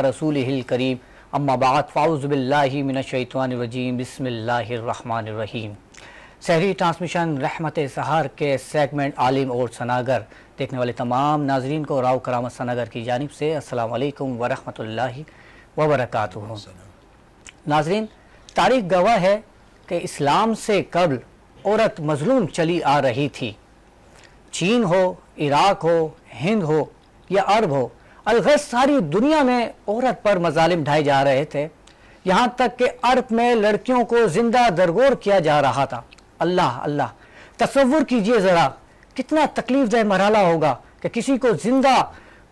रसूलिहिल करीम अम्मा बाद फ़ाउज़ु बिल्लाहि मिनश्शैतानिर रजीम बिस्मिल्लाहिर रहमानिर रहीम। सहरी ट्रांसमिशन रहमत सहार के सेगमेंट आलिम और सनागर देखने वाले तमाम नाजरीन को राव करामत सनागर की जानिब से अस्सलाम वालेकुम व रहमतुल्लाहि व बरकातुहू। नाजरीन, तारीख़ गवाह है कि इस्लाम से कबल औरत मजलूम चली आ रही थी। चीन हो, इराक हो, हिंद हो या अरब हो, अलगैर सारी दुनिया में औरत पर मजालिम ढाए जा रहे थे। यहाँ तक कि अरब में लड़कियों को जिंदा दरगोर किया जा रहा था। अल्लाह अल्लाह, तसव्वुर कीजिए ज़रा, कितना तकलीफदेह मरहला होगा कि किसी को जिंदा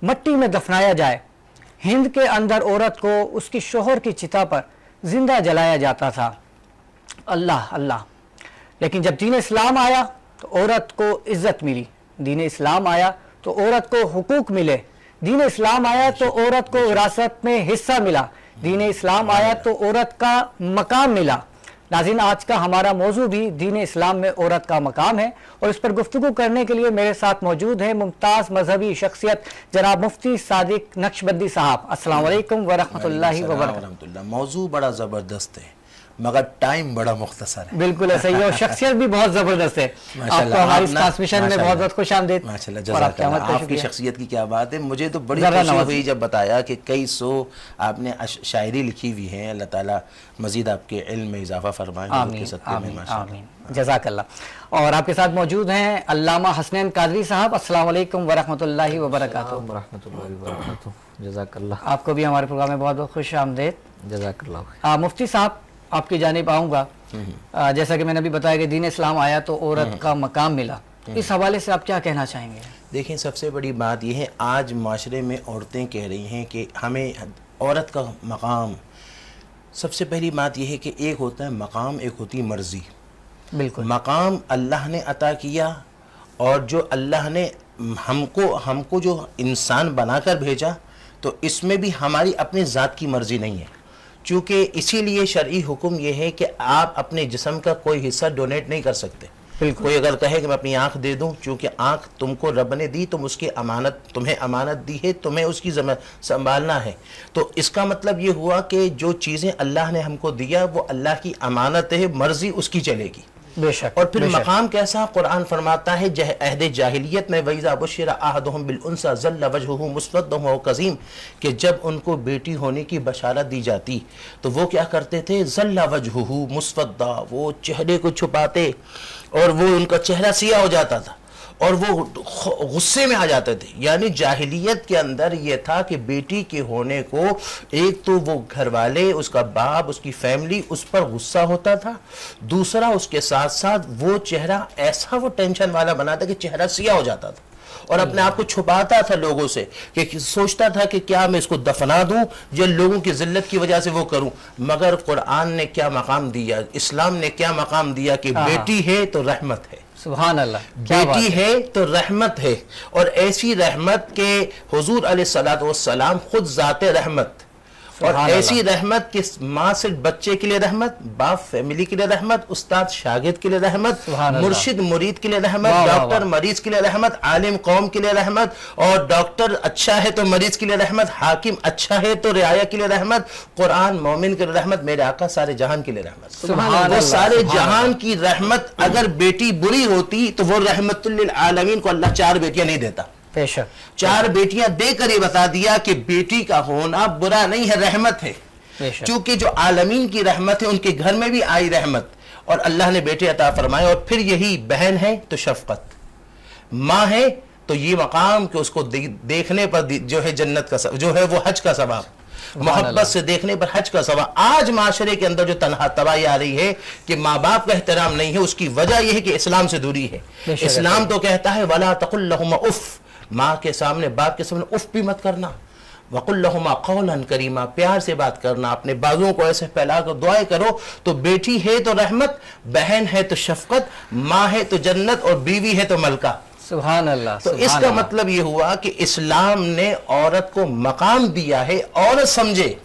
मट्टी में दफनाया जाए। हिंद के अंदर औरत को उसकी शोहर की चिता पर जिंदा जलाया जाता था। अल्लाह अल्लाह। लेकिन जब दीन इस्लाम आया तो औरत को इज्जत मिली। दीन इस्लाम आया तो औरत को हुकूक मिले। दीन इस्लाम आया तो औरत को विरासत में हिस्सा मिला। दीन इस्लाम आया तो औरत का मकाम मिला। नाज़रीन, आज का हमारा मौजू भी दीन इस्लाम में औरत का मकाम है और इस पर गुफ्तगू करने के लिए मेरे साथ मौजूद है मुमताज़ मजहबी शख्सियत जनाब मुफ्ती सादिक नक्शबंदी साहब। अस्सलाम वालेकुम व रहमतुल्लाहि व बरकातुहू। मौजू बड़ा ज़बरदस्त है मगर टाइम बड़ा मुख्तसर है। बिल्कुल ऐसा ही है और शख्सियत भी बहुत जबरदस्त है। आपको हमारी ट्रांसमिशन में बहुत बहुत खुश आमदीद। माशाल्लाह, जज़ाकल्लाह। आपकी शख्सियत की क्या बात है। मुझे तो बड़ी खुशी हुई जब बताया कि कई सौ आपने शायरी लिखी हुई है। अल्लाह ताला मजीद आपके इल्म में इजाफा फरमाए। आमीन, जज़ाकल्लाह। और आपके साथ मौजूद हैं अल्लामा हसनैन कादरी साहब। अस्सलाम वालेकुम व रहमतुल्लाहि व बरकातुहू। जज़ाकल्लाह। आपको भी हमारे प्रोग्राम में बहुत बहुत खुश आमदीद। जज़ाकल्लाह। मुफ्ती साहब, आपकी जानिब आऊँगा। जैसा कि मैंने अभी बताया कि दीन इस्लाम आया तो औरत का मकाम मिला, इस हवाले से आप क्या कहना चाहेंगे? देखें, सबसे बड़ी बात यह है आज माशरे में औरतें कह रही हैं कि हमें औरत का मकाम। सबसे पहली बात यह है कि एक होता है मकाम, एक होती मर्जी। बिल्कुल, मकाम अल्लाह ने अता किया और जो अल्लाह ने हमको जो इंसान बनाकर भेजा तो इसमें भी हमारी अपनी ज़ात की मर्जी नहीं है। चूँकि इसीलिए शरई हुक्म यह है कि आप अपने जिस्म का कोई हिस्सा डोनेट नहीं कर सकते। कोई अगर कहे कि मैं अपनी आँख दे दूं, चूँकि आँख तुमको रब ने दी, तुम उसकी अमानत, तुम्हें अमानत दी है, तुम्हें उसकी संभालना है। तो इसका मतलब ये हुआ कि जो चीज़ें अल्लाह ने हमको दिया वो अल्लाह की अमानत है, मर्जी उसकी चलेगी। बेशक। और फिर मकाम कैसा, कुरान फरमाता है अहद जाहिलियत में वइज़ा बुश्शिरा अहदुहुम बिल उन्सा ज़ल्ला वजहुहु मुस्वद्दन व कज़ीम, कि जब उनको बेटी होने की बशारत दी जाती तो वो क्या करते थे, ज़ल्ला वजहुहु मुस्वद्दा, वो चेहरे को छुपाते और वो उनका चेहरा सियाह हो जाता था और वो गुस्से में आ जाते थे। यानी जाहिलियत के अंदर ये था कि बेटी के होने को एक तो वो घर वाले, उसका बाप, उसकी फैमिली उस पर गुस्सा होता था, दूसरा उसके साथ साथ वो चेहरा ऐसा वो टेंशन वाला बनाता कि चेहरा सियाह हो जाता था और अपने आप को छुपाता था लोगों से, कि सोचता था कि क्या मैं इसको दफना दूं या लोगों की जिल्लत की वजह से वो करूं। मगर कुरान ने क्या मकाम दिया, इस्लाम ने क्या मकाम दिया कि बेटी है तो रहमत है। सुभान अल्लाह, बेटी है तो रहमत है। और ऐसी रहमत के हुजूर अलैहिस्सलातु वस्सलाम खुद ज़ाते रहमत, और ऐसी रहमत कि माँ सिर्फ बच्चे के लिए रहमत, बाप फैमिली के लिए रहमत, उस्ताद शागिर्द के लिए रहमत, मुर्शिद मुरीद के लिए रहमत, डॉक्टर मरीज के लिए रहमत, आलिम कौम के लिए रहमत, और डॉक्टर अच्छा है तो मरीज के लिए रहमत, हाकिम अच्छा है तो रियाया के लिए रहमत, कुरान मोमिन के लिए रहमत, मेरे आका सारे जहान के लिए रहमत। वो सारे जहान की रहमत अगर बेटी बुरी होती तो वो रहमतुल लिल आलमीन को अल्लाह 4 बेटियां नहीं देता। 4 बेटियां देकर ये बता दिया कि बेटी का होना बुरा नहीं है, रहमत है। क्योंकि जो आलमीन की रहमत है उनके घर में भी आई रहमत और अल्लाह ने बेटे अता फरमाए। और फिर यही बहन है तो शफकत, माँ है तो ये मकाम कि उसको देखने पर जो है जन्नत का जो है वो हज का सवाब, मोहब्बत से देखने पर हज का सवाब। आज माशरे के अंदर जो तनहा तबाही आ रही है कि माँ बाप का एहतराम नहीं है, उसकी वजह यह है कि इस्लाम से दूरी है। इस्लाम तो कहता है वला तकुल लहुमा उफ, माँ के सामने, बाप के सामने उफ भी मत करना। वकुल लहुमा कौलन करीमा, प्यार से बात करना, अपने बाजुओं को ऐसे फैला कर दुआएं करो। तो बेटी है तो रहमत, बहन है तो शफकत, माँ है तो जन्नत और बीवी है तो मलका। सुभान अल्लाह। तो इसका मतलब ये हुआ कि इस्लाम ने औरत को मकाम दिया है। औरत समझे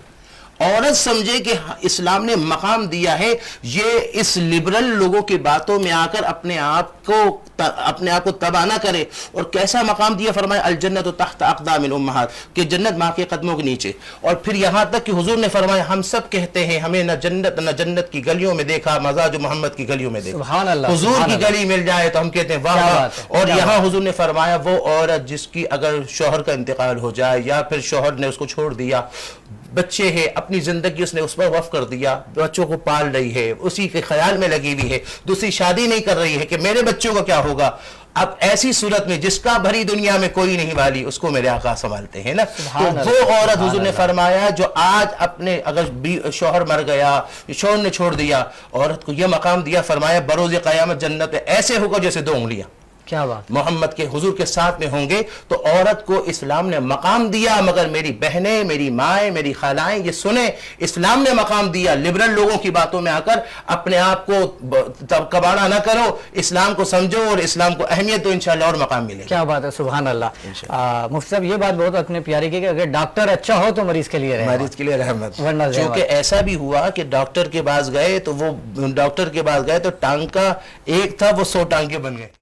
عورت سمجھے کہ اسلام نے مقام دیا ہے، یہ اس لبرل لوگوں کی باتوں میں آ کر اپنے آپ کو تباہ نہ کرے. اور کیسا مقام دیا؟ فرمایا الجنت تحت اقدام الامہات، کہ جنت ماں کے قدموں کے نیچے. اور پھر یہاں تک کہ حضور نے فرمایا ہم سب کہتے ہیں ہمیں نہ جنت کی گلیوں میں دیکھا، مزہ جو محمد کی گلیوں میں دیکھا. سبحان اللہ، حضور سبحان کی اللہ. گلی مل جائے تو ہم کہتے ہیں واہ کیا واہ. بات ہے، اور کیا یہاں بات. حضور نے فرمایا وہ عورت جس کی اگر شوہر کا انتقال ہو جائے یا پھر شوہر نے اس کو چھوڑ دیا، بچے ہیں، اپنی زندگی اس نے اس پر وقف کر دیا، بچوں کو پال رہی ہے، اسی کے خیال میں لگی ہوئی ہے، دوسری شادی نہیں کر رہی ہے کہ میرے بچوں کا کیا ہوگا. اب ایسی صورت میں جس کا بھری دنیا میں کوئی نہیں والی، اس کو میرے آقا سنبھالتے ہیں نا. تو وہ عورت حضور نے فرمایا جو آج اپنے اگر شوہر مر گیا، شوہر نے چھوڑ دیا، عورت کو یہ مقام دیا، فرمایا بروز قیامت جنت میں ایسے ہوگا جیسے 2 انگلیاں. کیا بات. محمد کے حضور کے ساتھ میں ہوں گے. تو عورت کو اسلام نے مقام دیا، مگر میری بہنیں، میری مائیں، میری خالائیں یہ سنیں، اسلام نے مقام دیا. لبرل لوگوں کی باتوں میں آ کر اپنے آپ کو کباڑا نہ کرو، اسلام کو سمجھو اور اسلام کو اہمیت دو، انشاءاللہ اور مقام ملے گا. کیا بات ہے، سبحان اللہ. مفتی صاحب یہ بات بہت اپنے پیارے کی کہ اگر ڈاکٹر اچھا ہو تو مریض کے لیے رہے، مریض کے لیے رحمت. ورنہ کیونکہ ایسا بھی ہوا کہ ڈاکٹر کے پاس گئے تو وہ ڈاکٹر کے پاس گئے تو ٹانگ کا ایک تھا وہ 100 ٹانگے بن گئے.